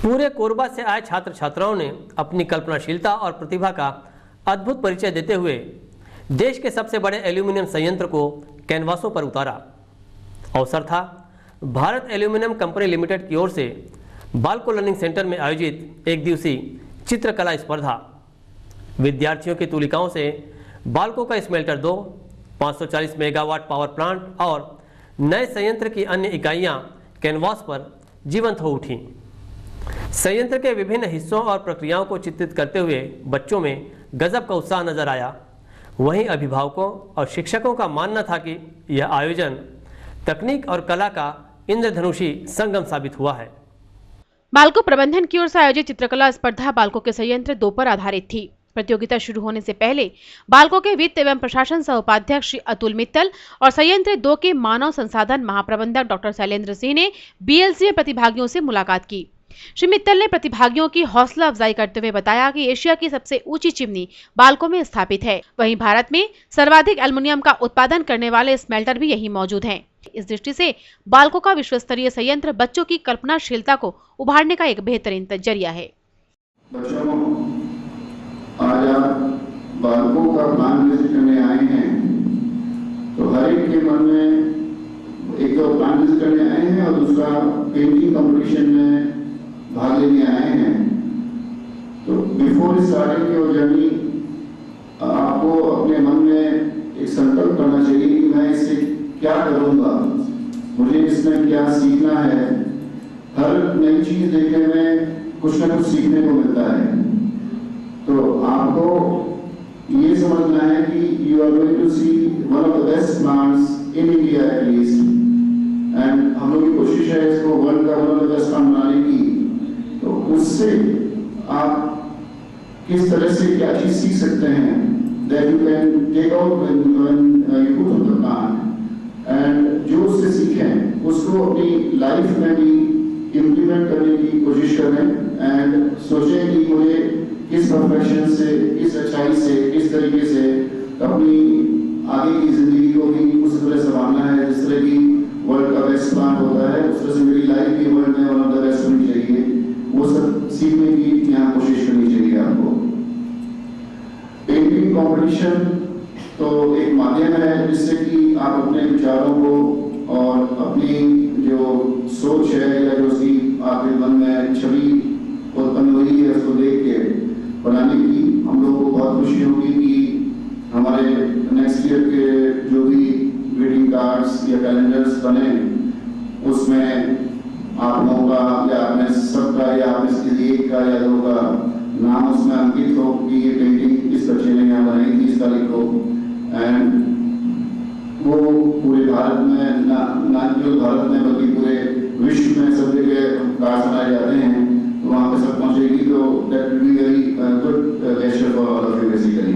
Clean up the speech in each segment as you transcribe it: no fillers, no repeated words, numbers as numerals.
पूरे कोरबा से आए छात्र छात्राओं ने अपनी कल्पनाशीलता और प्रतिभा का अद्भुत परिचय देते हुए देश के सबसे बड़े एल्यूमिनियम संयंत्र को कैनवासों पर उतारा। अवसर था भारत एल्यूमिनियम कंपनी लिमिटेड की ओर से बालको लर्निंग सेंटर में आयोजित एक दिवसीय चित्रकला स्पर्धा। विद्यार्थियों की तुलिकाओं से बालको का स्मेल्टर 2, 540 मेगावाट पावर प्लांट और नए संयंत्र की अन्य इकाइयां कैनवास पर जीवंत हो उठी। संयंत्र के विभिन्न हिस्सों और प्रक्रियाओं को चित्रित करते हुए बच्चों में गजब का उत्साह नजर आया। वहीं अभिभावकों और शिक्षकों का मानना था कि यह आयोजन तकनीक और कला का इंद्रधनुषी संगम साबित हुआ है। बालको प्रबंधन की ओर से आयोजित चित्रकला स्पर्धा बालको के संयंत्र 2 पर आधारित थी। प्रतियोगिता शुरू होने से पहले बालको के वित्त एवं प्रशासन सह उपाध्यक्ष श्री अतुल मित्तल और संयंत्र 2 के मानव संसाधन महाप्रबंधक डॉक्टर शैलेंद्र सिंह ने बीएलसी में प्रतिभागियों से मुलाकात की। श्री मित्तल ने प्रतिभागियों की हौसला अफजाई करते हुए बताया कि एशिया की सबसे ऊंची चिमनी बालको में स्थापित है। वहीं भारत में सर्वाधिक एल्युमिनियम का उत्पादन करने वाले स्मेल्टर भी यही मौजूद हैं। इस दृष्टि से बालको का विश्वस्तरीय संयंत्र बच्चों की कल्पनाशीलता को उभारने का एक बेहतरीन जरिया है। आज आप बालको का प्लान विजिट करने आए हैं तो हर एक के मन में एक तो प्लान विजिट करने आए हैं और दूसरा पेंटिंग कंपटीशन में भाग लेने आए हैं। तो बिफोर स्टार्टिंग योर जर्नी आपको अपने मन में एक संकल्प करना चाहिए कि मैं इससे क्या करूंगा, मुझे इसमें क्या सीखना है। हर नई चीज देखने में कुछ ना कुछ सीखने को मिलता है। तो आपको ये समझना है कि you are going to see one of the best plants in India at least, and हम लोग की कोशिश है इसको वर्ल्ड का one of the best plant बनाने की। तो उससे आप किस तरह से क्या चीज सीख सकते हैं that you can take out when you put on the plant, and जो उससे सीखें उसको अपनी लाइफ में भी इम्प्लीमेंट करने की कोशिश करें एंड सोचें कि मुझे किस प्रोफेशन से, किस अच्छाई से, किस तरीके से अपनी आगे की जिंदगी को भी उस तरह संभालना है जिस तरह की वर्ल्ड का बेस्ट प्लांट होता है, उस तरह से मेरी लाइफ भी वर्ल्ड में वन ऑफ द बेस्ट होनी चाहिए। वो सब सीखने की यहाँ कोशिश करनी चाहिए आपको। पेंटिंग कंपटीशन तो एक माध्यम है जिससे कि आप अपने विचारों को और अपनी जो सोच है या जो उसकी आपके मन में छवि उत्पन्न हुई है उसको देख के बनाने की हम लोग को बहुत खुशी होगी कि हमारे नेक्स्ट ईयर के जो भी ग्रीटिंग कार्ड्स या कैलेंडर्स बने उसमें आप लोगों का या आपने सबका या आपने किसी एक का या दो का नाम उसमें अंकित हो कि ये पेंटिंग इस बच्चे ने यहाँ बनाई थी इस तारीख को, एंड वो पूरे भारत में ना केवल भारत में बल्कि पूरे विश्व में सब जगह कार्ड बनाए जाते हैं तो वहाँ पे सब पहुँचेगी। तो that will be very good gesture for all of you basically.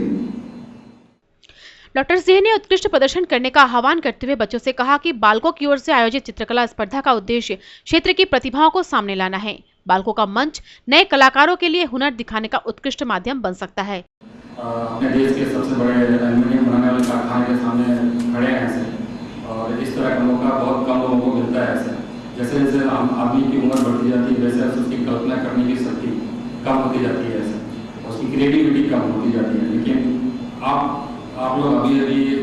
Doctor Singh ने उत्कृष्ट प्रदर्शन करने का आह्वान करते हुए बच्चों से कहा कि बालको की ओर से आयोजित चित्रकला स्पर्धा का उद्देश्य क्षेत्र की प्रतिभाओं को सामने लाना है। बालको का मंच नए कलाकारों के लिए हुनर दिखाने का उत्कृष्ट माध्यम बन सकता है। अपने देश के सबसे बड़े एल्युमिनियम बनाने वाले कारखाने के सामने खड़े हैं ऐसे, और इस तरह का मौका बहुत कम लोगों को मिलता है ऐसे। जैसे जैसे आदमी की उम्र बढ़ती जाती है वैसे वैसे उसकी कल्पना करने की शक्ति कम होती जाती है ऐसे, उसकी क्रिएटिविटी कम होती जाती है। लेकिन आप लोग अभी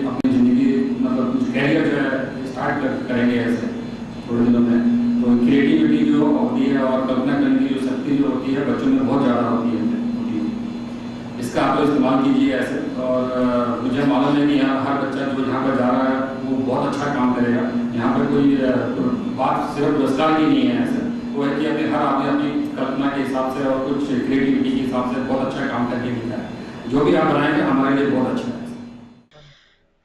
अपनी ज़िंदगी मतलब कुछ कैरियर जो है स्टार्ट करेंगे ऐसे थोड़े दिनों में, तो क्रिएटिविटी जो होती है और कल्पना करने की जो शक्ति जो होती है बच्चों में बहुत ज़्यादा होती है। इसका आप लोग इस्तेमाल कीजिए ऐसे, और मुझे मालूम है कि यहाँ हर बच्चा जो यहाँ पर जा रहा है वो बहुत अच्छा काम करेगा। यहाँ पर कोई बात सिर्फ पुरस्कार की नहीं है ऐसे, वो है कि अपने हर आदमी अपनी कल्पना के हिसाब से और कुछ क्रिएटिविटी के हिसाब से बहुत अच्छा काम करके दिखाए। जो भी आप बनाएंगे हमारे लिए बहुत अच्छा है।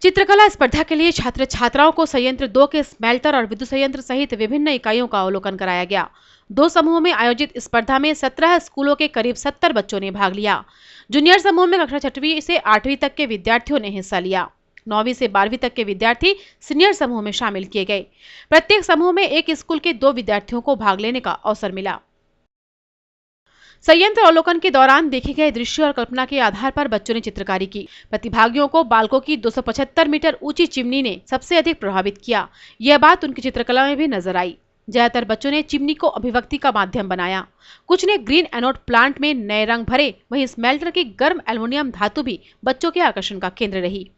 चित्रकला स्पर्धा के लिए छात्र छात्राओं को संयंत्र 2 के स्मेल्टर और विद्युत संयंत्र सहित विभिन्न इकाइयों का अवलोकन कराया गया। 2 समूहों में आयोजित स्पर्धा में 17 स्कूलों के करीब 70 बच्चों ने भाग लिया। जूनियर समूह में कक्षा 6वीं से 8वीं तक के विद्यार्थियों ने हिस्सा लिया। 9वीं से 12वीं तक के विद्यार्थी सीनियर समूह में शामिल किए गए। प्रत्येक समूह में एक स्कूल के 2 विद्यार्थियों को भाग लेने का अवसर मिला। संयंत्र अवलोकन के दौरान देखे गए दृश्य और कल्पना के आधार पर बच्चों ने चित्रकारी की। प्रतिभागियों को बालको की 275 मीटर ऊंची चिमनी ने सबसे अधिक प्रभावित किया। यह बात उनकी चित्रकला में भी नजर आई। ज्यादातर बच्चों ने चिमनी को अभिव्यक्ति का माध्यम बनाया। कुछ ने ग्रीन एनोड प्लांट में नए रंग भरे, वहीं स्मेल्टर की गर्म एल्युमिनियम धातु भी बच्चों के आकर्षण का केंद्र रही।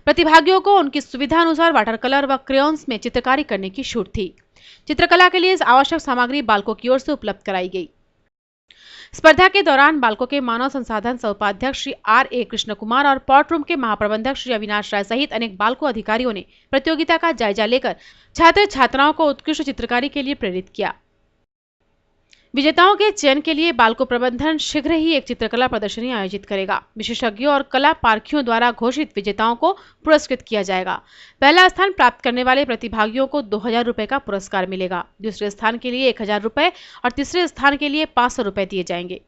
प्रतिभागियों को उनकी सुविधा अनुसार वाटर कलर व क्रेयॉन्स में चित्रकारी करने की छूट थी। चित्रकला के लिए आवश्यक सामग्री बालकों की ओर से उपलब्ध कराई गई। स्पर्धा के दौरान बालकों के मानव संसाधन सह उपाध्यक्ष श्री R.A. कृष्ण कुमार और पॉट रूम के महाप्रबंधक श्री अविनाश राय सहित अनेक बालकों अधिकारियों ने प्रतियोगिता का जायजा लेकर छात्र छात्राओं को उत्कृष्ट चित्रकारी के लिए प्रेरित किया। विजेताओं के चयन के लिए बालको प्रबंधन शीघ्र ही एक चित्रकला प्रदर्शनी आयोजित करेगा। विशेषज्ञों और कला पारखियों द्वारा घोषित विजेताओं को पुरस्कृत किया जाएगा। पहला स्थान प्राप्त करने वाले प्रतिभागियों को 2000 रुपए का पुरस्कार मिलेगा। दूसरे स्थान के लिए 1000 रुपए और तीसरे स्थान के लिए 500 रुपए दिए जाएंगे।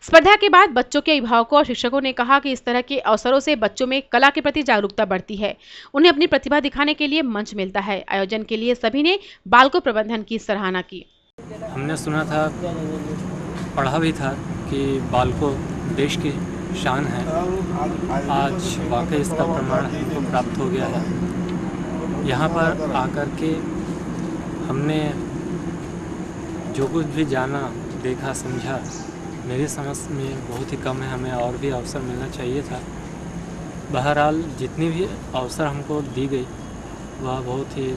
स्पर्धा के बाद बच्चों के अभिभावकों और शिक्षकों ने कहा कि इस तरह के अवसरों से बच्चों में कला के प्रति जागरूकता बढ़ती है, उन्हें अपनी प्रतिभा दिखाने के लिए मंच मिलता है। आयोजन के लिए सभी ने बालको प्रबंधन की सराहना की। हमने सुना था, पढ़ा भी था कि बालको देश की शान है। आज वाकई इसका प्रमाण हमको प्राप्त हो गया है। यहाँ पर आकर के हमने जो कुछ भी जाना, देखा, समझा, मेरी समझ में बहुत ही कम है। हमें और भी अवसर मिलना चाहिए था। बहरहाल जितनी भी अवसर हमको दी गई वह बहुत ही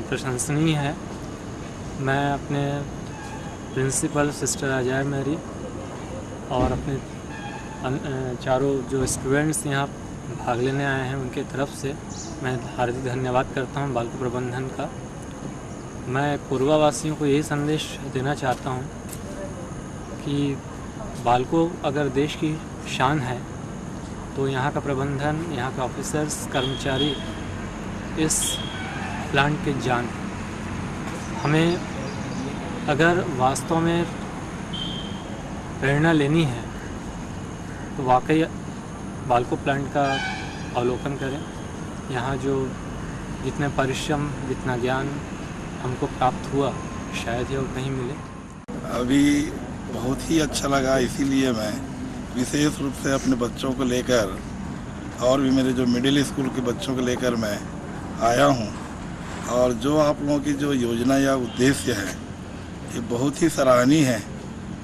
प्रशंसनीय है। मैं अपने प्रिंसिपल सिस्टर अजय मेरी और अपने चारों जो स्टूडेंट्स यहाँ भाग लेने आए हैं उनके तरफ से मैं हार्दिक धन्यवाद करता हूँ बालको प्रबंधन का। मैं पूर्वावासियों को यही संदेश देना चाहता हूँ कि बालको अगर देश की शान है तो यहाँ का प्रबंधन, यहाँ का ऑफिसर्स, कर्मचारी इस प्लांट के जान। हमें अगर वास्तव में प्रेरणा लेनी है तो वाकई बालको प्लांट का अवलोकन करें। यहाँ जो जितने परिश्रम, जितना ज्ञान हमको प्राप्त हुआ शायद ही और कहीं मिले। अभी बहुत ही अच्छा लगा, इसीलिए मैं विशेष रूप से अपने बच्चों को लेकर और भी मेरे जो मिडिल स्कूल के बच्चों को लेकर मैं आया हूँ। और जो आप लोगों की जो योजना या उद्देश्य है ये बहुत ही सराहनीय है,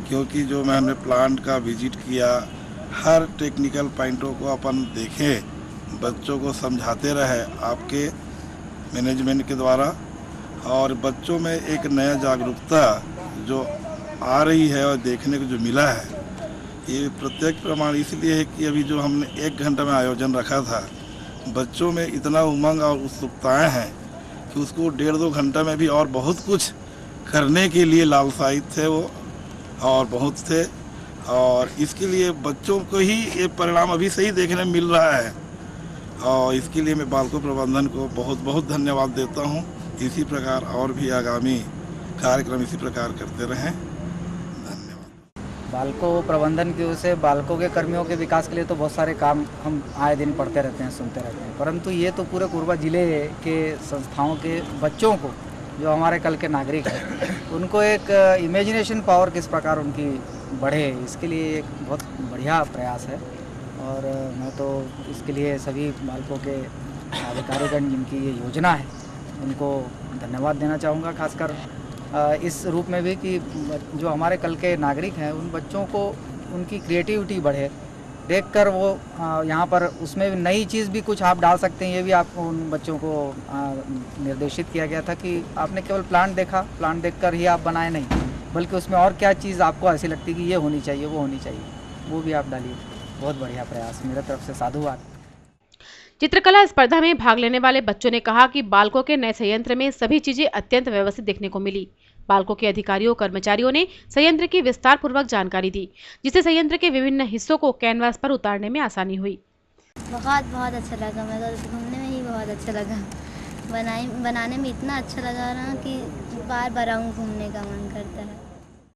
क्योंकि जो हमने प्लांट का विजिट किया, हर टेक्निकल पॉइंटों को अपन देखें, बच्चों को समझाते रहे आपके मैनेजमेंट के द्वारा, और बच्चों में एक नया जागरूकता जो आ रही है और देखने को जो मिला है, ये प्रत्यक्ष प्रमाण इसलिए है कि अभी जो हमने 1 घंटा में आयोजन रखा था, बच्चों में इतना उमंग और उत्सुकताएँ हैं कि उसको 1.5-2 घंटा में भी और बहुत कुछ करने के लिए लालसाई थे वो, और बहुत थे। और इसके लिए बच्चों को ही ये परिणाम अभी से ही देखने में मिल रहा है, और इसके लिए मैं बालको प्रबंधन को बहुत बहुत धन्यवाद देता हूँ। इसी प्रकार और भी आगामी कार्यक्रम इसी प्रकार करते रहें। बालको प्रबंधन की ओर से बालकों के कर्मियों के विकास के लिए तो बहुत सारे काम हम आए दिन पढ़ते रहते हैं, सुनते रहते हैं, परंतु ये तो पूरे कोरबा ज़िले के संस्थाओं के बच्चों को, जो हमारे कल के नागरिक हैं, उनको एक इमेजिनेशन पावर किस प्रकार उनकी बढ़े, इसके लिए एक बहुत बढ़िया प्रयास है। और मैं तो इसके लिए सभी बालकों के अधिकारीगण जिनकी ये योजना है उनको धन्यवाद देना चाहूँगा, खासकर इस रूप में भी कि जो हमारे कल के नागरिक हैं उन बच्चों को उनकी क्रिएटिविटी बढ़े, देखकर वो यहाँ पर उसमें भी नई चीज़ भी कुछ आप डाल सकते हैं। ये भी आपको उन बच्चों को निर्देशित किया गया था कि आपने केवल प्लांट देखा, प्लांट देखकर ही आप बनाए नहीं, बल्कि उसमें और क्या चीज़ आपको ऐसी लगती कि ये होनी चाहिए, वो होनी चाहिए, वो भी आप डालिए। बहुत बढ़िया प्रयास, मेरे तरफ से साधुवाद। चित्रकला स्पर्धा में भाग लेने वाले बच्चों ने कहा कि बालकों के नए संयंत्र में सभी चीजें अत्यंत व्यवस्थित देखने को मिली। बालकों के अधिकारियों कर्मचारियों ने संयंत्र की विस्तार पूर्वक जानकारी दी, जिससे संयंत्र के विभिन्न हिस्सों को कैनवास पर उतारने में आसानी हुई। बहुत अच्छा लगा, मैं तो घूमने में ही बहुत अच्छा लगा, बनाने में इतना अच्छा लगा ना कि बार बार आऊँ, घूमने का मन करता है।